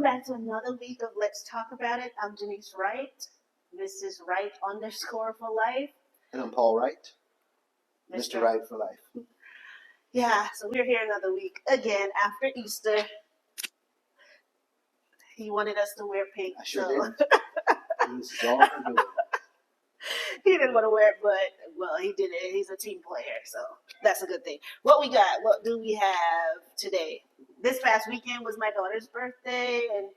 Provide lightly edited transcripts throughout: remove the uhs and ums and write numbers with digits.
back to another week of Let's Talk About It. I'm Denise Wright. Mrs. Wright _ for life. And I'm Paul Wright. Mr. Wright for life. Yeah, so we're here another week again after Easter. He wanted us to wear pink. I sure did. This is all for doing. He didn't want to wear it, but, well, he did it. He's a team player, so that's a good thing. What we got? What do we have today? This past weekend was my daughter's birthday, and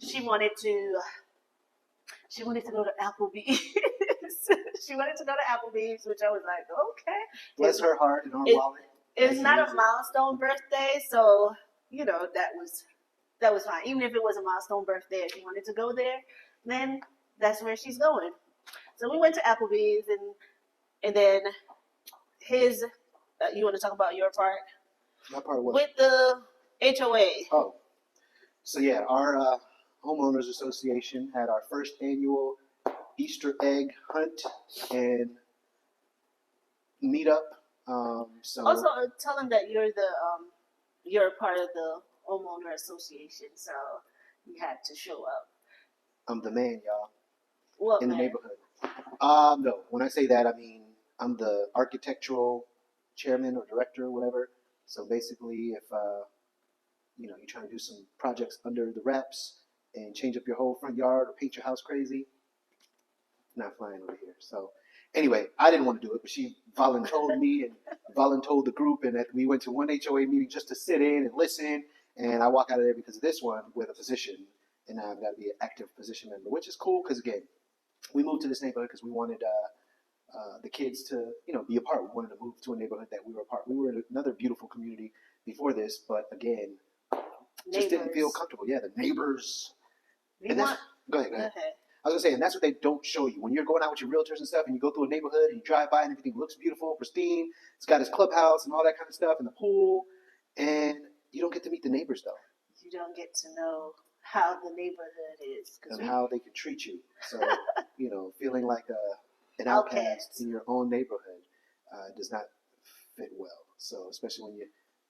she wanted to go to Applebee's. She wanted to go to Applebee's, which I was like, okay. Bless her heart and our wallet. It's not a milestone birthday, so, that was fine. Even if it was a milestone birthday, if she wanted to go there, then that's where she's going. So we went to Applebee's, and then his, you want to talk about your part? My part of what? With the HOA. Oh. So yeah, our Homeowners Association had our first annual Easter egg hunt and meetup. So also, tell them that you're part of the Homeowner Association, so you had to show up. I'm the man, y'all. What in man? The neighborhood. No. When I say that, I mean I'm the architectural chairman or director or whatever. So basically, if you're trying to do some projects under the reps and change up your whole front yard or paint your house crazy, not flying over here. So anyway, I didn't want to do it, but she voluntold me and voluntold the group, and that we went to one HOA meeting just to sit in and listen. And I walk out of there because of this one with a position, and now I've got to be an active position member, which is cool because again, we moved to this neighborhood because we wanted the kids to be a part. We wanted to move to a neighborhood that we were a part. We were in another beautiful community before this, but again, just didn't feel comfortable. Yeah, the neighbors. Go ahead. I was gonna say, and that's what they don't show you when you're going out with your realtors and stuff, and you go through a neighborhood and you drive by and everything looks beautiful, pristine. It's got its clubhouse and all that kind of stuff, and the pool, and you don't get to meet the neighbors though. You don't get to know how the neighborhood is and how they can treat you. So feeling like an outcast in your own neighborhood does not fit well. So especially when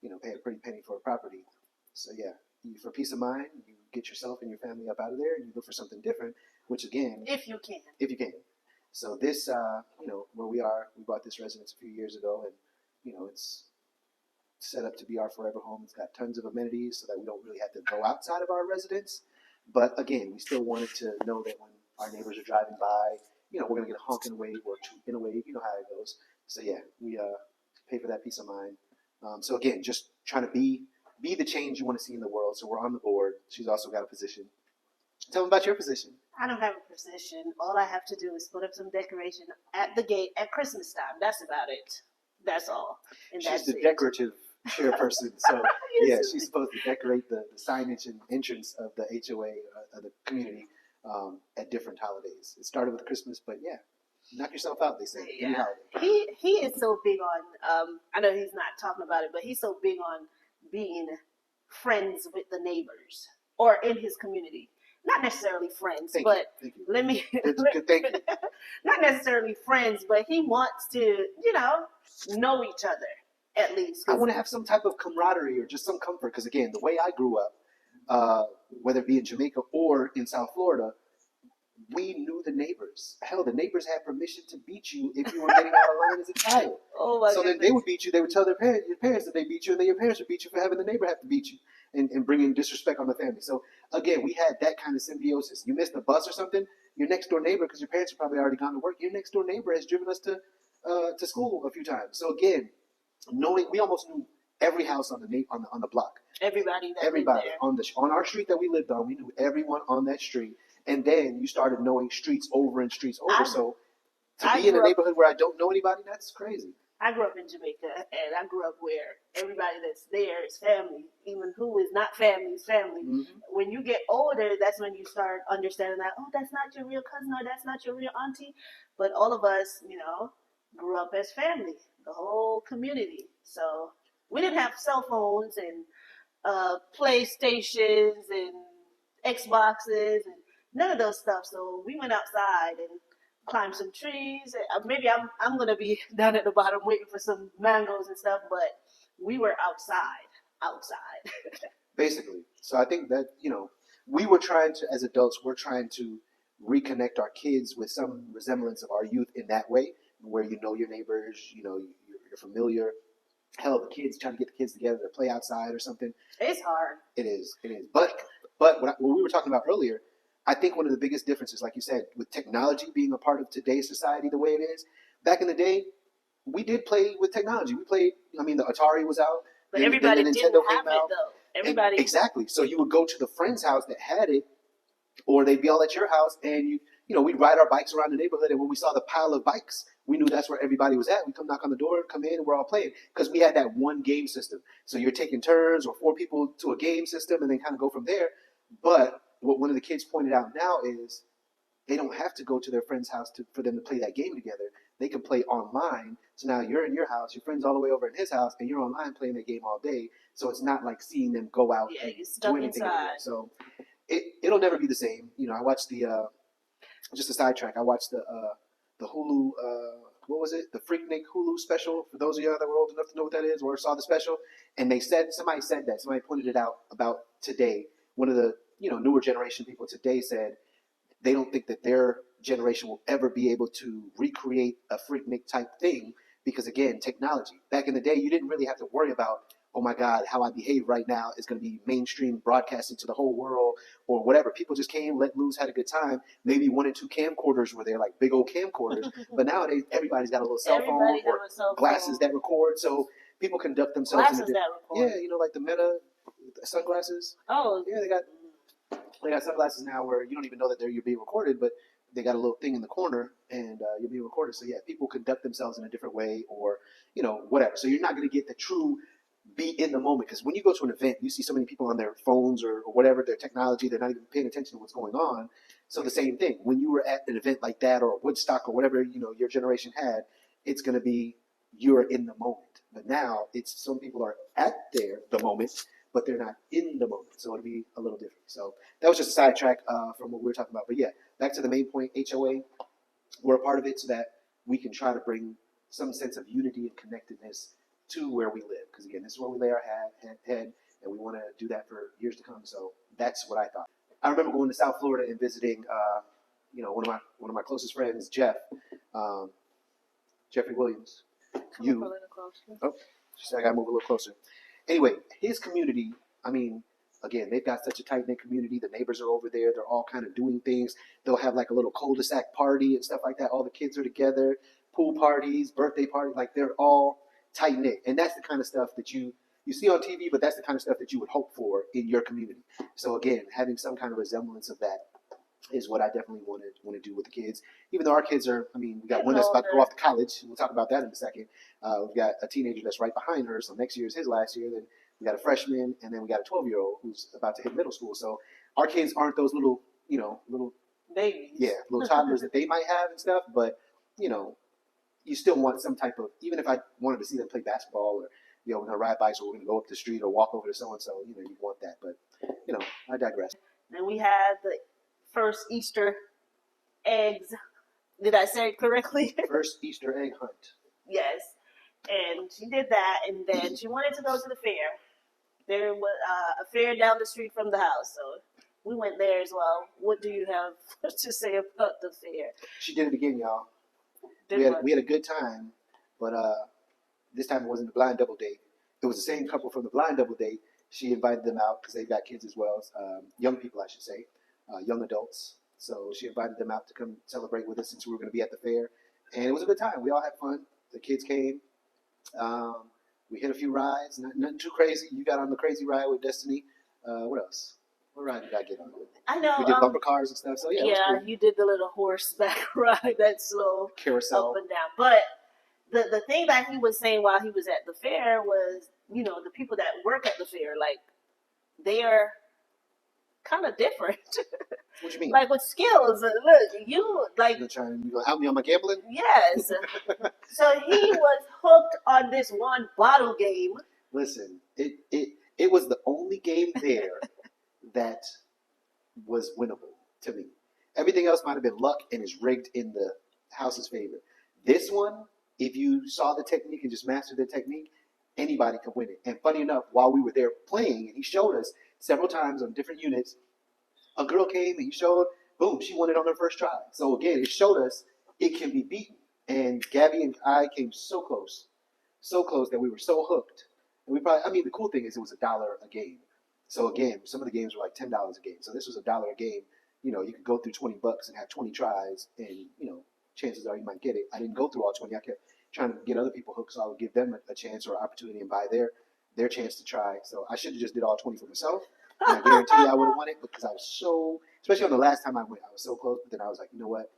you pay a pretty penny for a property. So yeah, for peace of mind, you get yourself and your family up out of there, and you look for something different. Which again, if you can. So this, where we are, we bought this residence a few years ago, and it's set up to be our forever home. It's got tons of amenities, so that we don't really have to go outside of our residence. But again, we still wanted to know that when our neighbors are driving by, we're gonna get a honk in a wave or two in a wave. You know how it goes. So yeah, we pay for that peace of mind. So again, just trying to be the change you want to see in the world. So we're on the board. She's also got a position. Tell them about your position. I don't have a position. All I have to do is put up some decoration at the gate at Christmas time. That's about it. That's all. And she's the decorative chairperson. So yeah, she's supposed to decorate the signage and entrance of the HOA, of the community, at different holidays. It started with Christmas, but yeah, knock yourself out, they say. Yeah. Any holiday. He is so big on, I know he's not talking about it, but he's so big on being friends with the neighbors or in his community. Not necessarily friends, thank but you. let me. Thank you. Not necessarily friends, but he wants to, know each other at least. I want to have some type of camaraderie or just some comfort, because again, the way I grew up, whether it be in Jamaica or in South Florida, we knew the neighbors. Hell, the neighbors had permission to beat you if you were getting out of line as a child. Oh my so goodness. Then they would beat you. They would tell your parents that they beat you, and then your parents would beat you for having the neighbor have to beat you and bringing disrespect on the family. So again, we had that kind of symbiosis. You missed the bus or something, your next door neighbor, because your parents are probably already gone to work, your next door neighbor has driven us to school a few times. So again, we almost knew every house on the block. Everybody on our street that we lived on, we knew everyone on that street. And then you started knowing streets over and streets over. So to be in a neighborhood where I don't know anybody, that's crazy. I grew up in Jamaica, and I grew up where everybody that's there is family. Even who is not family is family. Mm-hmm. When you get older, that's when you start understanding that, that's not your real cousin or that's not your real auntie. But all of us, grew up as family, the whole community. So we didn't have cell phones and PlayStations and Xboxes and none of those stuff. So we went outside and climbed some trees. Maybe I'm gonna be down at the bottom waiting for some mangoes and stuff, but we were outside. Basically. So I think that, we were trying to, as adults, we're trying to reconnect our kids with some resemblance of our youth in that way, where you know your neighbors, you're familiar. Hell, the kids trying to get the kids together to play outside or something. It's hard. It is. It is. But what we were talking about earlier, I think one of the biggest differences, like you said, with technology being a part of today's society the way it is, back in the day, we did play with technology. We played. I mean, the Atari was out. But everybody then the didn't Nintendo have came it out. though. Everybody Exactly. So you would go to the friend's house that had it, or they'd be all at your house, and we'd ride our bikes around the neighborhood, and when we saw the pile of bikes, we knew that's where everybody was at. We come knock on the door, come in, and we're all playing because we had that one game system. So you're taking turns or four people to a game system, and then kind of go from there. But what one of the kids pointed out now is they don't have to go to their friend's house for them to play that game together. They can play online. So now you're in your house, your friend's all the way over in his house, and you're online playing that game all day. So it's not like seeing them go out and do anything together. So it'll never be the same. I watched just a sidetrack. I watched the Hulu what was it? The Freaknik Hulu special. For those of you that were old enough to know what that is, or saw the special, and somebody said that somebody pointed it out about today. One of the newer generation people today said they don't think that their generation will ever be able to recreate a Freaknik type thing because, again, technology. Back in the day, you didn't really have to worry about, oh my God, how I behave right now is going to be mainstream broadcasting to the whole world or whatever. People just came, let loose, had a good time. Maybe 1 and 2 camcorders were there, like big old camcorders. But nowadays, everybody's got a little cell phone or glasses that record. So people conduct themselves glasses that record. Yeah, like the Meta sunglasses. Oh, yeah, they got sunglasses now where you don't even know that you're being recorded, but they got a little thing in the corner and you're being recorded. So yeah, people conduct themselves in a different way or, whatever. So you're not going to get the true be in the moment because when you go to an event, you see so many people on their phones or whatever, their technology, they're not even paying attention to what's going on. So the same thing, when you were at an event like that or Woodstock or whatever, your generation had, it's going to be you're in the moment. But now it's some people are at the moment, but they're not in the moment. So it'll be a little different. So that was just a sidetrack from what we were talking about. But yeah, back to the main point, HOA, we're a part of it so that we can try to bring some sense of unity and connectedness to where we live. Because again, this is where we lay our head, and we want to do that for years to come. So that's what I thought. I remember going to South Florida and visiting, one of my closest friends, Jeffrey Williams. Oh, she said I gotta move a little closer. Anyway, his community, I mean, again, they've got such a tight-knit community. The neighbors are over there. They're all kind of doing things. They'll have like a little cul-de-sac party and stuff like that. All the kids are together, pool parties, birthday parties. Like they're all tight-knit. And that's the kind of stuff that you see on TV, but that's the kind of stuff that you would hope for in your community. So again, having some kind of resemblance of that is what I definitely want to do with the kids. Even though our kids are, we got one that's about to go off to college. We'll talk about that in a second. We've got a teenager that's right behind her, so next year is his last year. Then we got a freshman, and then we got a 12-year-old who's about to hit middle school. So our kids aren't those little babies. Yeah, little toddlers that they might have and stuff. But you still want some type of, even if I wanted to see them play basketball or we're gonna ride bikes or we're gonna go up the street or walk over to so and so, you want that. But I digress. And we had the first Easter eggs. Did I say it correctly? First Easter egg hunt. Yes. And she did that, and then she wanted to go to the fair. There was a fair down the street from the house, so we went there as well. What do you have to say about the fair? She did it again, y'all. We had a good time, but this time it wasn't the blind double date. It was the same couple from the blind double date. She invited them out because they've got kids as well, young people, I should say, young adults. So she invited them out to come celebrate with us since we were going to be at the fair. And it was a good time. We all had fun. The kids came. We hit a few rides, nothing too crazy. You got on the crazy ride with Destiny. What else? What ride did I get on? I know. We did bumper cars and stuff. So yeah, cool. You did the little horseback ride, that slow carousel up and down. But the thing that he was saying while he was at the fair was, the people that work at the fair, like they are kind of different. What you mean? Like with skills. Look, you like. You gonna help me on my gambling? Yes. So he was hooked on this one bottle game. Listen, it was the only game there that was winnable to me. Everything else might have been luck and is rigged in the house's favor. This one, if you saw the technique and just mastered the technique, anybody could win it. And funny enough, while we were there playing, and he showed us several times on different units, a girl came and you showed, boom, she won it on her first try. So again, it showed us it can be beaten. And Gabby and I came so close that we were so hooked. And we probably, I mean, the cool thing is it was $1 a game. So again, some of the games were like $10 a game. So this was $1 a game. You know, you could go through 20 bucks and have 20 tries, and you know, chances are you might get it. I didn't go through all 20. I kept trying to get other people hooked, so I would give them a chance or opportunity and buy their chance to try. So I should have just did all 20 for myself. And I guarantee you I would have won it because I was so, especially on the last time I went, I was so close. But then I was like, you know what?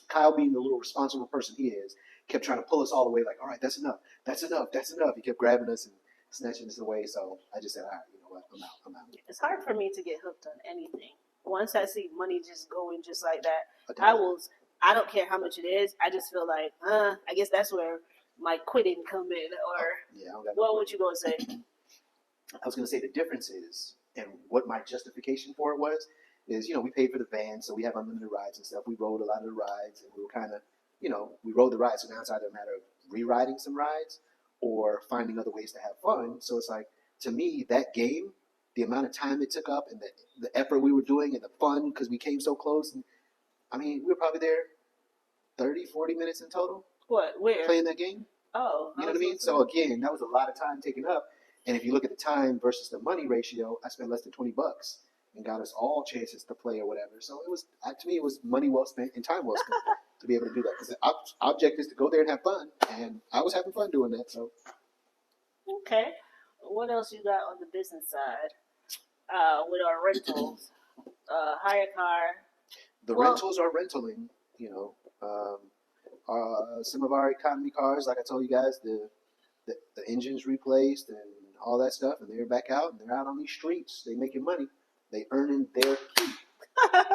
Kyle, being the little responsible person he is, kept trying to pull us all away. Like, all right, that's enough, that's enough, that's enough. He kept grabbing us and snatching us away. So I just said, all right, you know what? I'm out. It's hard for me to get hooked on anything. Once I see money just going just like that, Okay. I don't care how much it is. I just feel like, I guess that's where my quitting come in. Or Yeah, I don't got no what clue. would you go and say? I was going to say the difference is, and what my justification for it was, is, you know, we paid for the van, so we have unlimited rides and stuff. We rode a lot of the rides, and we were kind of, you know, we rode the rides. So now it's either a matter of rewriting some rides or finding other ways to have fun. So it's like, to me, that game, the amount of time it took up and the effort we were doing and the fun because we came so close. And I mean, we were probably there 30, 40 minutes in total What? Where? playing that game. Oh, You know what I mean? So again, that was a lot of time taken up. And if you look at the time versus the money ratio, I spent less than 20 bucks and got us all chances to play or whatever. So it was, to me, it was money well spent and time well spent to be able to do that. Because the object is to go there and have fun, and I was having fun doing that. So okay. What else you got on the business side? With our rentals, hire car. the rentals are rentaling. You know, some of our economy cars, like I told you guys, the engine's replaced and all that stuff, and they're back out and they're out on these streets. They making money. They earning their keep.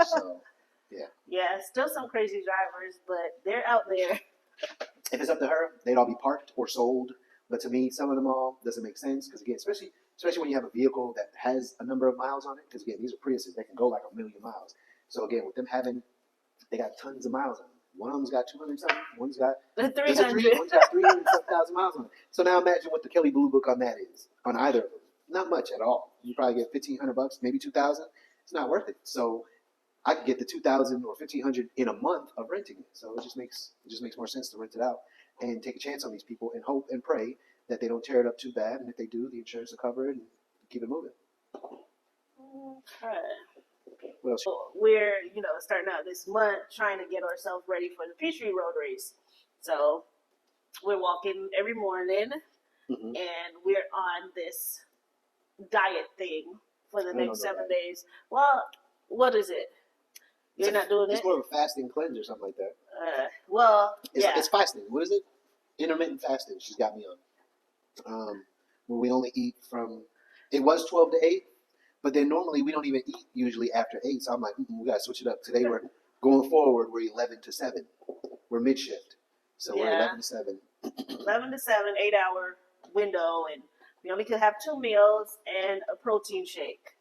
So, yeah. Yeah, still some crazy drivers, but they're out there. If it's up to her, they'd all be parked or sold. But to me, some of them all doesn't make sense because again, especially when you have a vehicle that has a number of miles on it. Because again, these are Priuses; they can go like 1,000,000 miles. So again, with them having, they got tons of miles on them. One of them's got 200 something. One's got 300. One's got 300,000 miles on it. So now imagine what the Kelly Blue Book on that is on either of them. Not much at all. You probably get 1,500 bucks, maybe 2,000. It's not worth it. So I could get the 2,000 or 1,500 in a month of renting it. So it just makes more sense to rent it out and take a chance on these people and hope and pray that they don't tear it up too bad. And if they do, the insurance will cover it and keep it moving. Okay. What else? So we're, starting out this month trying to get ourselves ready for the Peachtree Road Race. So we're walking every morning, and we're on this diet thing for the next 7 days. Well, what is it? You're not doing it? It's more of a fasting cleanse or something like that. It's fasting. What is it? Intermittent fasting. She's got me on. Where we only eat from. It was 12 to 8, but then normally we don't even eat usually after 8. So I'm like, we gotta switch it up. Today we're going forward. We're 11 to 7. We're mid shift, so we're 11 to 7. 11 to 7, 8-hour window, and we only could have 2 meals and a protein shake.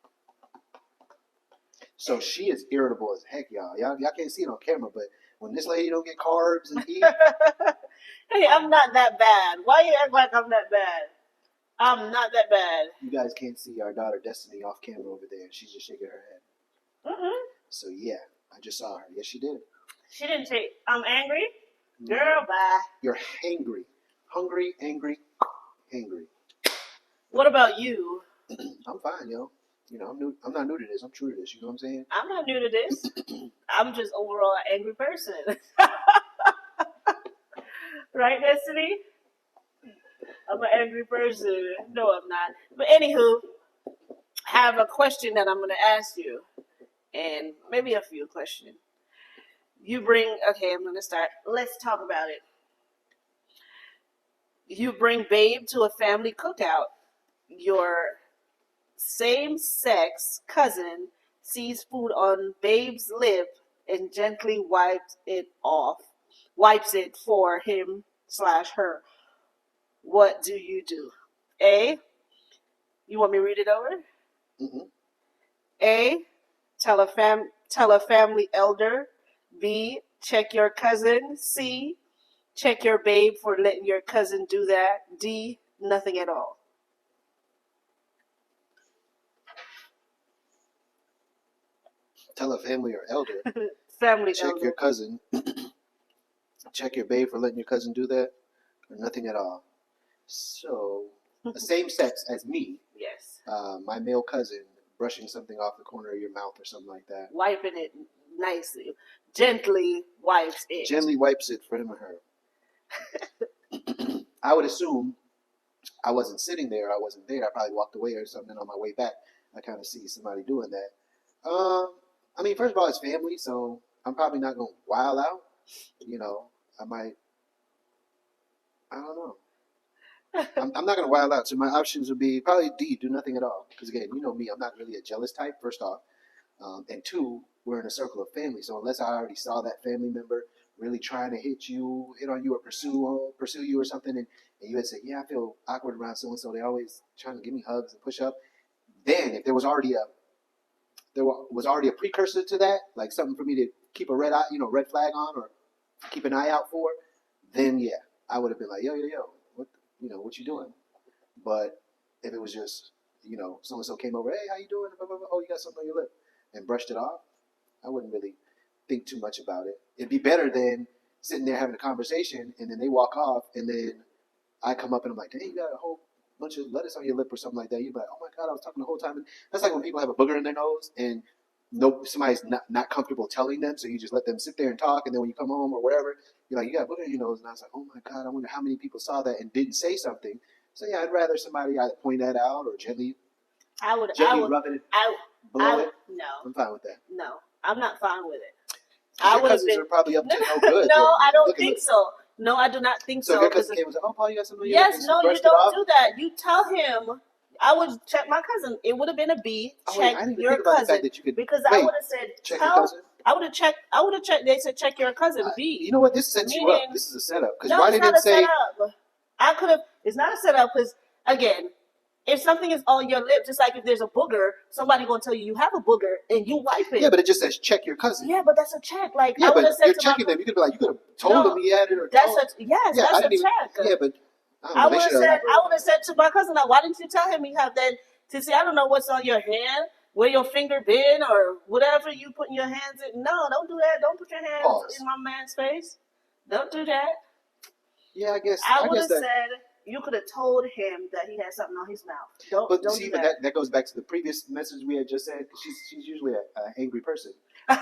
So she is irritable as heck, y'all. Y'all can't see it on camera, but when this lady don't get carbs and eat. Hey, I'm not that bad. Why you act like I'm that bad? I'm not that bad. You guys can't see our daughter Destiny off camera over there. She's just shaking her head. So yeah, I just saw her. Yes, she did. She didn't take. I'm angry. Girl, bye. You're hangry. Hungry, angry, hangry. What about you? I'm fine, yo. I'm not new to this. I'm true to this. You know what I'm saying? I'm not new to this. I'm just overall an angry person. Right, Destiny? I'm an angry person. No, I'm not. But anywho, I have a question that I'm going to ask you. And maybe a few questions. I'm going to start. Let's talk about it. You bring Babe to a family cookout. Your same-sex cousin sees food on Babe's lip and gently wipes it for him/her. What do you do? A, you want me to read it over? Mm-hmm. A, tell a family elder. B, check your cousin. C, check your babe for letting your cousin do that. D, nothing at all. Tell a family or elder. Family Check elder. your cousin. Check your babe for letting your cousin do that, or nothing at all. So, the same sex as me, Yes. my male cousin brushing something off the corner of your mouth or something like that. Wiping it nicely. Gently wipes it. Gently wipes it for him or her. I would assume I wasn't sitting there. I wasn't there. I probably walked away or something. On my way back, I kind of see somebody doing that. I mean, first of all, it's family, so I'm probably not going to wild out. You know, I might. I don't know. I'm not going to wild out. So my options would be probably D, do nothing at all. Because again, you know me, I'm not really a jealous type. First off, and two, we're in a circle of family. So unless I already saw that family member really trying to hit on you, or pursue you or something, and you had said, yeah, I feel awkward around so and so. They always trying to give me hugs and push up. Then, if there was already a precursor to that, like something for me to keep a red flag on, or keep an eye out for, then yeah, I would have been like, yo, what you doing? But if it was just, so and so came over, hey, how you doing? Blah, blah, blah. Oh, you got something on your lip, and brushed it off, I wouldn't really think too much about it. It'd be better than sitting there having a conversation, and then they walk off, and then I come up and I'm like, hey, you got a whole bunch of lettuce on your lip or something like that. You'd be like, oh my God, I was talking the whole time. And that's like when people have a booger in their nose and somebody's not comfortable telling them, so you just let them sit there and talk, and then when you come home or wherever, you're like, you got a booger in your nose. And I was like, oh my God, I wonder how many people saw that and didn't say something. So yeah, I'd rather somebody either point that out or gently rub it, blow it. No. I'm fine with that. No, I'm not fine with it. Your cousins are probably up to no good. No, I don't think so. No, I do not think so. So if your cousin came and said, "Oh, Paul, you got something?" Yes, no, you don't do that. You tell him. I would check my cousin. It would have been a B. Check your cousin, because I would have said, check your cousin. I would have checked. They said check your cousin. B. You know what? This sets you up. This is a setup. No, why didn't it say? I could have. It's not a setup because again, if something is on your lip, just like if there's a booger, somebody gonna tell you have a booger and you wipe it. Yeah, but it just says check your cousin. Yeah, but that's a check. Like yeah, I would have said you're checking them. You could be like, you could have told him he had it, or that's a check. Yeah, but I would have said to my cousin, like, why didn't you tell him you have that? To see, I don't know what's on your hand, where your finger been, or whatever you put in your hands in. No, don't do that. Don't put your hands in my man's face. Don't do that. Yeah, I guess I would have said you could have told him that he had something on his mouth. Don't see, do that. That goes back to the previous message we had just said. She's usually an angry person. So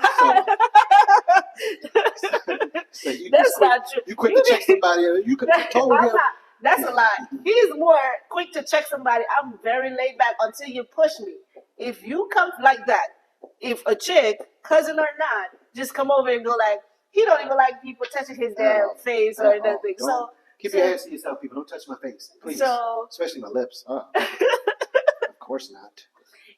that's not true. You quick to check somebody. You could have told him. That's a lie. He's more quick to check somebody. I'm very laid back until you push me. If you come like that, if a chick, cousin or not, just come over and go like, he don't even like people touching his damn face or anything. So keep your hands to yourself, people. Don't touch my face, please. Especially my lips. Of course not.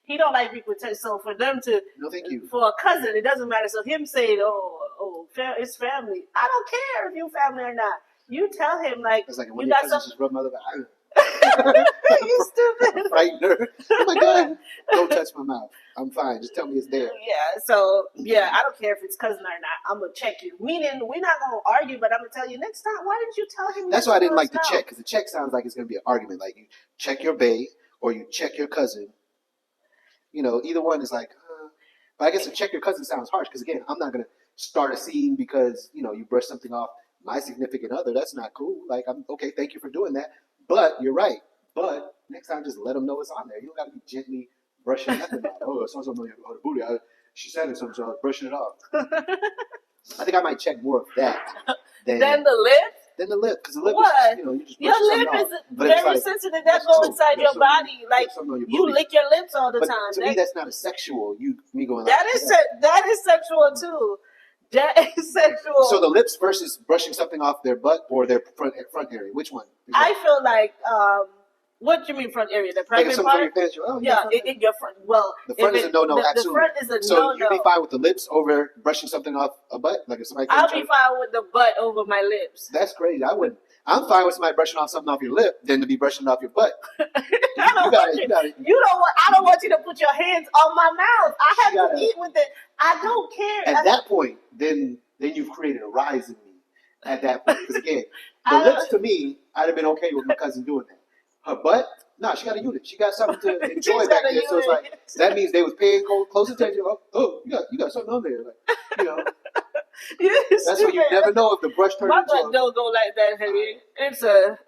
He don't like people touch. So for them to, no, thank you. For a cousin, it doesn't matter. So him saying, it's family. I don't care if you family or not. You tell him like, it's like you got something. Just rub my lip. You stupid. Frighten her. Oh my God! Don't touch my mouth. I'm fine. Just tell me it's there. Yeah. So yeah, I don't care if it's cousin or not. I'm gonna check you. Meaning we're not gonna argue, but I'm gonna tell you next time. Why didn't you tell him? That's why I didn't like the check, because the check sounds like it's gonna be an argument. Like you check your bae or you check your cousin. Either one is like. But I guess to check your cousin sounds harsh, because again, I'm not gonna start a scene because you brush something off my significant other. That's not cool. Like, I'm okay, thank you for doing that. But you're right. But next time, just let them know it's on there. You don't got to be gently brushing nothing off. Oh, so on your booty. She said it, so I was brushing it off. I think I might check more of that than the lip. Than the lip, because the lip is, you just your lip is very sensitive. That goes inside your body. Like you lick your lips all the time. To me, that's not a sexual. Me going. That is sexual too. That is sexual. So the lips versus brushing something off their butt or their front area. Which one? I feel like, what do you mean front area? The private part? In your front. Well, the front is a no-no. Absolutely. The front is a no-no. So you'd be fine with the lips over brushing something off a butt? Like if somebody I'll be fine with the butt over my lips. That's crazy. I wouldn't. I'm fine with somebody brushing off something off your lip than to be brushing off your butt. I don't want you to put your hands on my mouth. I have to eat with it. I don't care. At that point, then you've created a rise in me. At that point, because again, the lips to me, I'd have been okay with my cousin doing that. Her butt, No, she got a unit. She got something to enjoy She's back got a there. So it's unit. like that means they was paying close attention. Oh, you got something on there. Like, you know, that's when you never know if the brush turned My into butt don't go like that, honey. It's a.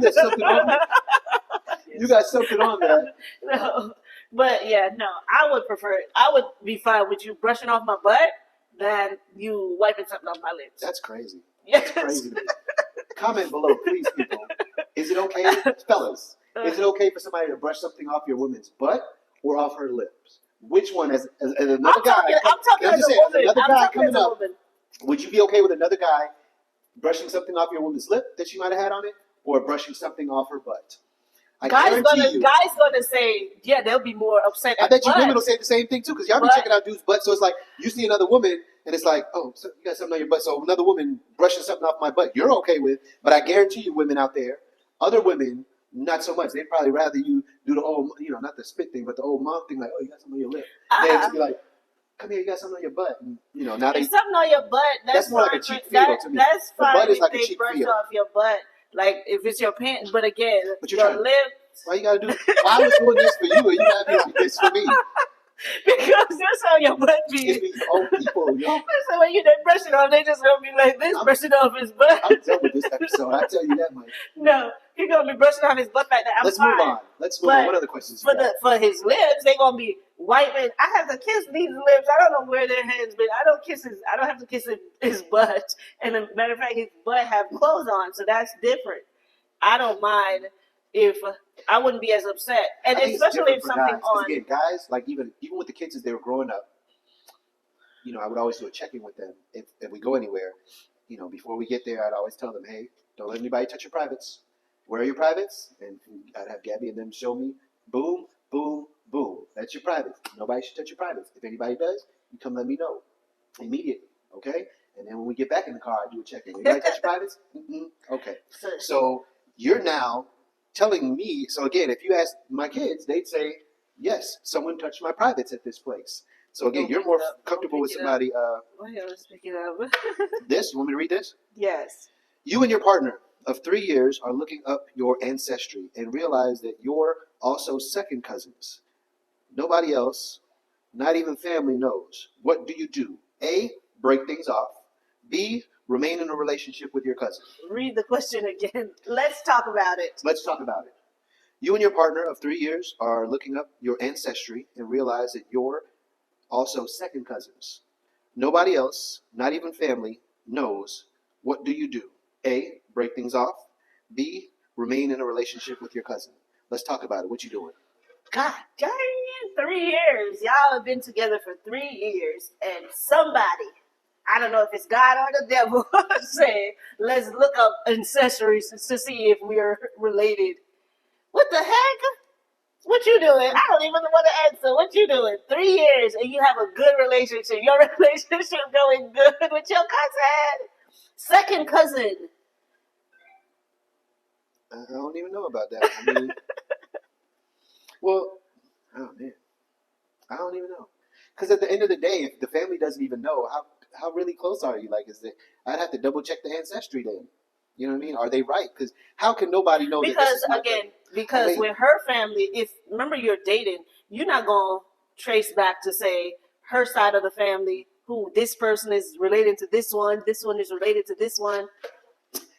you got something on there. You got something on there. No, but yeah, no. I would prefer. I would be fine with you brushing off my butt than you wiping something off my lips. That's crazy. Yes. That's crazy to me. Comment below, please, people. Is it okay, fellas? Is it okay for somebody to brush something off your woman's butt or off her lips? Which one, as another guy? I'm talking as a woman. Another I'm guy talking coming as a up. woman. Would you be okay with another guy brushing something off your woman's lip that she might have had on it, or brushing something off her butt? Guys gonna say, yeah, they'll be more upset. I bet you women will say the same thing too, because y'all be checking out dudes' butts. So it's like you see another woman, and it's like, oh, so you got something on your butt. So another woman brushing something off my butt, you're okay with. But I guarantee you, women out there, other women, not so much. They'd probably rather you do the old, not the spit thing, but the old mom thing, like, oh, you got something on your lip. Than to be like, come here, you got something on your butt. And, now if something on your butt, that's more like a cheek feel to me. That's fine. The butt is if like a they cheek brush feel. off your butt, like if it's your pants. But again, But you're your lips. Why you gotta do? Why I was doing this for you, and you gotta be like this for me? Because that's how your butt be. It's these old people, So when you brush it off, they just gonna be like this, brushing off his butt. I'm done with this episode. I tell you that much. No, he's gonna be brushing off his butt like that. Let's move on. What other questions? For his lips, they gonna be wiping. I have to kiss these lips. I don't know where their hands been. I don't have to kiss his butt. And as a matter of fact, his butt have clothes on, so that's different. I don't mind if I wouldn't be as upset, and especially if something on. Again, guys, like even with the kids as they were growing up, I would always do a check-in with them if we go anywhere. Before we get there, I'd always tell them, hey, don't let anybody touch your privates. Where are your privates? And I'd have Gabby and them show me, boom, boom, boom. That's your privates. Nobody should touch your privates. If anybody does, you come let me know immediately, okay? And then when we get back in the car, I do a check-in. Anybody touch your privates? Okay. So you're now telling me. So again, if you ask my kids, they'd say, yes, someone touched my privates at this place. So again, you're more comfortable with somebody. This? You want me to read this? Yes. You and your partner of 3 years are looking up your ancestry and realize that you're also second cousins. Nobody else, not even family, knows. What do you do? A, break things off. B, remain in a relationship with your cousin. Read the question again. Let's talk about it. Let's talk about it. You and your partner of 3 years are looking up your ancestry and realize that you're also second cousins. Nobody else, not even family, knows. What do you do? A, break things off. B, remain in a relationship with your cousin. Let's talk about it. What you doing? God dang, 3 years. Y'all have been together for 3 years, and somebody, I don't know if it's God or the devil, said, let's look up ancestries to see if we are related. What the heck? What you doing? I don't even want to answer. What you doing? 3 years and you have a good relationship. Your relationship going good with your cousin. Second cousin. I don't even know about that. I mean, well, oh man, I don't even know. Because at the end of the day, if the family doesn't even know, how really close are you? Like, I'd have to double check the ancestry then. You know what I mean? Are they right? Because how can nobody know? Because with her family, remember you're dating, you're not gonna trace back to say her side of the family. Who this person is related to this one is related to this one.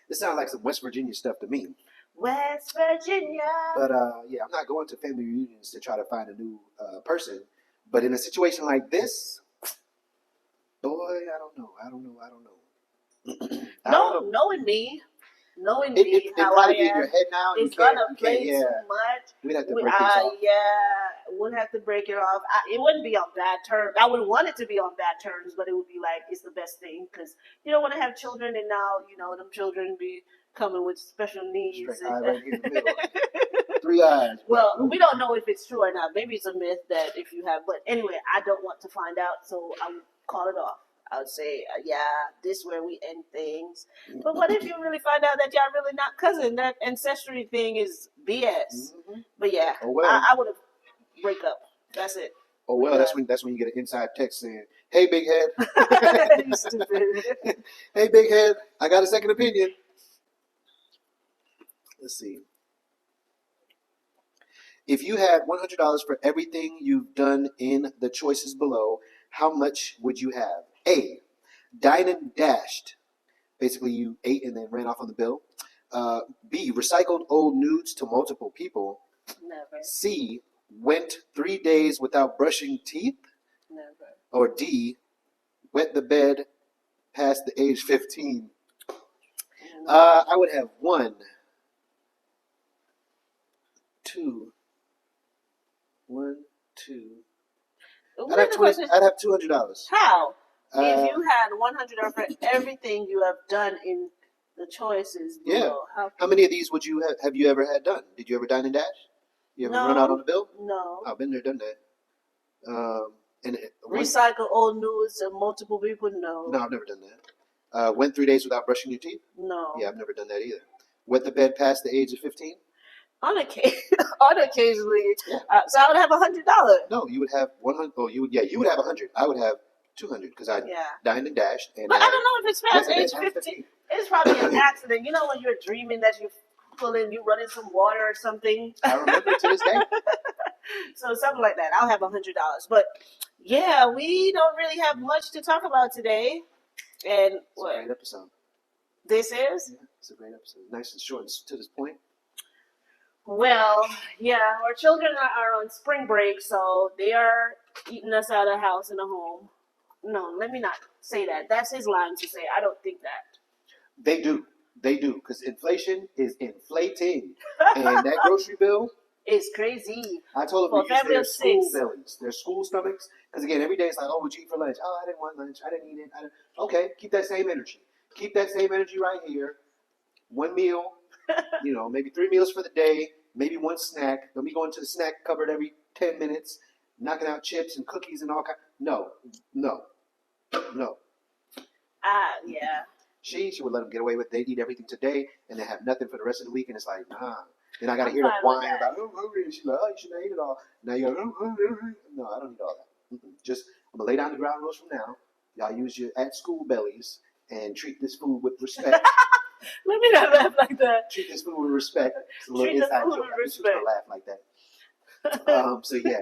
This sounds like some West Virginia stuff to me. West Virginia. But yeah, I'm not going to family reunions to try to find a new person. But in a situation like this, boy, I don't know. Knowing me, how I am, in your head now. It's gonna play too much. We'd have to break it off. Yeah, we'd have to break it off. It wouldn't be on bad terms. I would want it to be on bad terms, but it would be like it's the best thing because you don't want to have children, and now them children be coming with special needs. Right here in the middle. 3 eyes. Well, we don't know if it's true or not. Maybe it's a myth that if you have, but anyway, I don't want to find out, so I would call it off. I would say, this is where we end things. But what if you really find out that y'all really not cousin? That ancestry thing is BS. Mm-hmm. But yeah, I would have break up. That's it. Oh well, that's when you get an inside text saying, "Hey, big head." You stupid. Hey, big head. I got a second opinion. Let's see. If you had $100 for everything you've done in the choices below, how much would you have? A. Dine and dashed. Basically, you ate and then ran off on the bill. B. Recycled old nudes to multiple people. Never. C. Went 3 days without brushing teeth. Never. Or D. Wet the bed past the age 15. I would have 1, 2, 1, 2. I'd have $200. How? If you had $100 for everything you have done in the choices below, how many of these would you have you ever had done? Did you ever dine and dash? You ever run out on the bill? No. I've been there, done that. Recycle old news to multiple people? No. No, I've never done that. Went 3 days without brushing your teeth? No. Yeah, I've never done that either. Wet the bed past the age of 15? Occasionally. Yeah. So I would have $100. No, you would have 100. Oh, you would have 100. I would have 200 because I dined and dashed. And but I don't know if it's past age 15. It's probably an accident. You know when you're dreaming that you you run in some water or something. I remember to this day. So something like that. I'll have $100. But yeah, we don't really have much to talk about today. And it's a great episode. This is? Yeah, it's a great episode. Nice and short and to this point. Well, yeah, our children are on spring break, so they are eating us out of the house and the home. No, let me not say that. That's his line to say. I don't think that. They do. They do. Because inflation is inflating. And that grocery bill is crazy. I told them to use their school bellies, their school stomachs. Because again, every day it's like, oh, what'd you eat for lunch? Oh, I didn't want lunch. I didn't eat it. Okay, keep that same energy. Keep that same energy right here. One meal, maybe 3 meals for the day, maybe 1 snack. Don't be going to the snack cupboard every 10 minutes, knocking out chips and cookies and all kinds. No. Yeah. She would let them get away with it. They'd eat everything today and they have nothing for the rest of the week. And it's like, nah. Then I got to hear them whine about, oh, hungry. She's like, oh, you shouldn't have eaten it all. Now you go, oh, no, I don't need all that. Just, I'm going to lay down the ground rules from now. Y'all use your at-school bellies and treat this food with respect. Let me not laugh like that. Treat this food with respect. It's a little Treat inside the food joke. with respect. I laugh like that. So, yeah.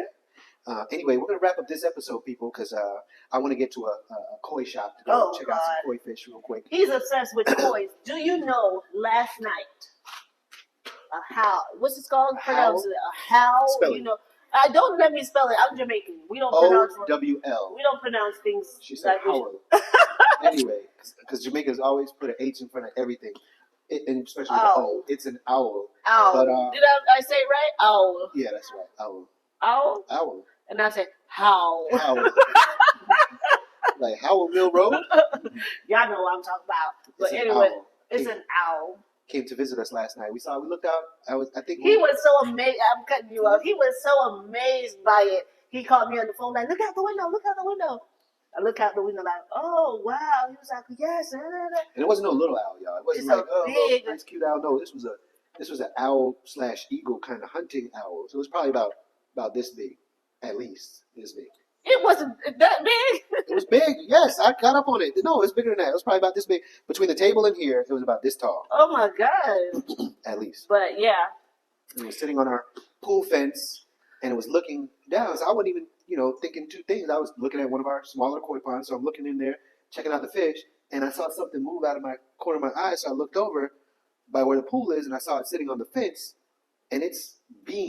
Anyway, we're going to wrap up this episode, people, because I want to get to a koi shop to go check out some koi fish real quick. He's obsessed with koi. Do you know last night, what's it called? Pronounce it. A how? Spell it. Don't let me spell it. I'm Jamaican. We don't pronounce O-W-L. We don't pronounce things. She said Howell. Anyway, because Jamaicans always put an H in front of everything. And especially with the O. It's an owl. Owl. But, did I say it right? Owl. Yeah, that's right. Owl. Owl? Owl. And I said, how? Owl. Like Howell Mill Road? Y'all know what I'm talking about. But anyway, it's an owl. Came to visit us last night. We looked out. He was so amazed. I'm cutting you off. He was so amazed by it. He called me on the phone like, look out the window, look out the window. I look out the window like, oh, wow. He was like, yes. And it wasn't no little owl, y'all. It wasn't like, big, nice, cute owl. No, this was an owl/eagle kind of hunting owl. So it was probably about this big, at least this big. It wasn't that big. It was big. Yes, I got up on it. No, it was bigger than that. It was probably about this big. Between the table and here, it was about this tall. Oh my God. At least. But yeah. It was sitting on our pool fence and it was looking down. So I wasn't even, thinking two things. I was looking at one of our smaller koi ponds. So I'm looking in there, checking out the fish, and I saw something move out of my corner of my eye. So I looked over by where the pool is and I saw it sitting on the fence and it's being